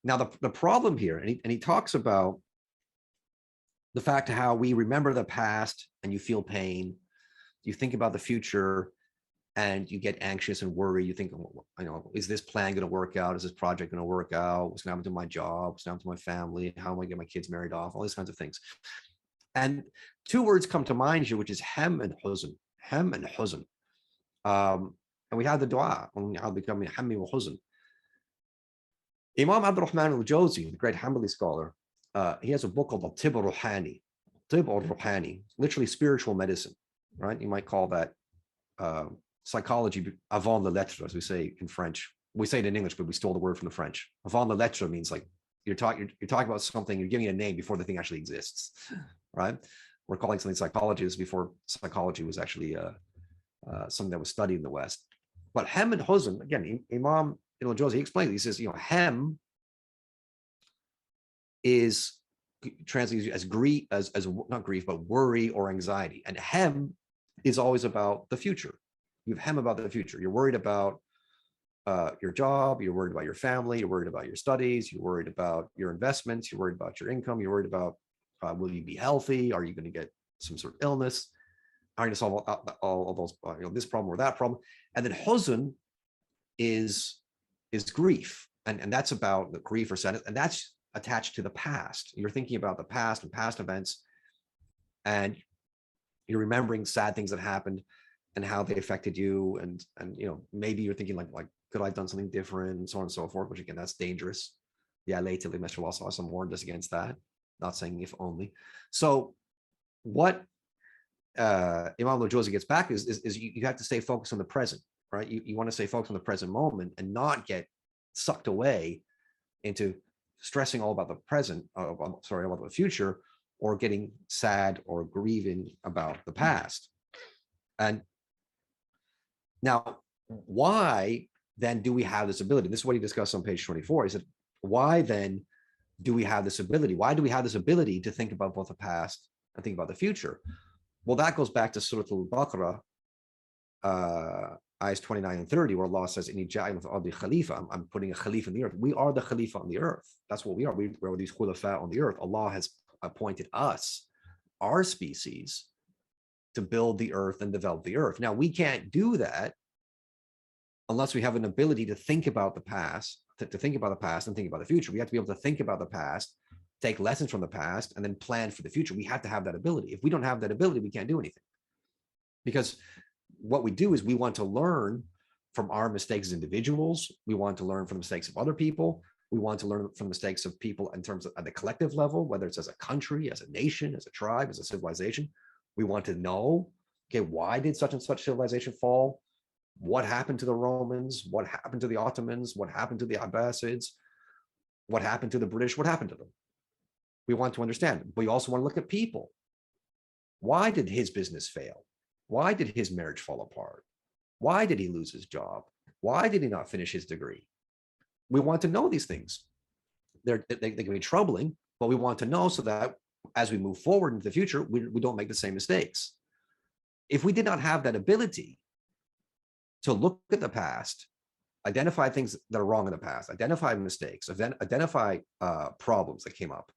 Now, the problem here, and he talks about the fact how we remember the past and you feel pain, you think about the future and you get anxious and worry. You think, is this plan going to work out? Is this project going to work out? What's going to happen to my job? What's going to happen to my family? How am I going to get my kids married off? All these kinds of things. And two words come to mind here, which is hem and huzn. Hem and huzn. And we have the dua on how becoming hammi wa huzn. Imam Abdul Rahman al-Jawzi, the great Hanbali scholar, he has a book called Al-Tib al-Ruhani. Tib al-Ruhani, literally spiritual medicine, right? You might call that psychology avant la lettre, as we say in French. We say it in English, but we stole the word from the French. Avant la lettre means like you're talking about something, you're giving it a name before the thing actually exists, right? We're calling something psychology. This is before psychology was actually something that was studied in the West. But hem and huzn, again, Imam al-Jawzi, he explains, he says, hem is translated as grief, as not grief, but worry or anxiety. And hem is always about the future. You have hem about the future. You're worried about your job, you're worried about your family, you're worried about your studies, you're worried about your investments, you're worried about your income, you're worried about will you be healthy? Are you going to get some sort of illness? Are you going to solve all those, this problem or that problem? And then huzn is grief. And that's about the grief or sadness. And that's attached to the past. You're thinking about the past and past events. And you're remembering sad things that happened and how they affected you. And maybe you're thinking like, could I have done something different and so on and so forth, which again, that's dangerous. Yeah, lately, Mr. Wassam warned us against that. Not saying if only. So what Imam al-Jawzi gets back is you have to stay focused on the present, right? You want to stay focused on the present moment and not get sucked away into stressing all about the present, about the future, or getting sad or grieving about the past. And now, why then do we have this ability? This is what he discussed on page 24. He said, why then do we have this ability? Why do we have this ability to think about both the past and think about the future? Well, that goes back to Surah Al-Baqarah, ayahs 29 and 30, where Allah says, "Inni ja'ilun fil ardi khalifa." I'm putting a khalifa in the earth. We are the khalifa on the earth. That's what we are. We're these khulafa on the earth. Allah has appointed us, our species, to build the earth and develop the earth. Now, we can't do that unless we have an ability to think about the past, to think about the past and think about the future. We have to be able to think about the past, take lessons from the past, and then plan for the future. We have to have that ability. If we don't have that ability, we can't do anything. Because what we do is we want to learn from our mistakes as individuals. We want to learn from the mistakes of other people. We want to learn from mistakes of people in terms of at the collective level, whether it's as a country, as a nation, as a tribe, as a civilization. We want to know, okay, why did such and such civilization fall? What happened to the Romans? What happened to the Ottomans? What happened to the Abbasids? What happened to the British? What happened to them? We want to understand. We also want to look at people. Why did his business fail? Why did his marriage fall apart? Why did he lose his job? Why did he not finish his degree? We want to know these things. They can be troubling, but we want to know so that as we move forward into the future, we don't make the same mistakes. If we did not have that ability to look at the past, identify things that are wrong in the past, identify mistakes, identify problems that came up,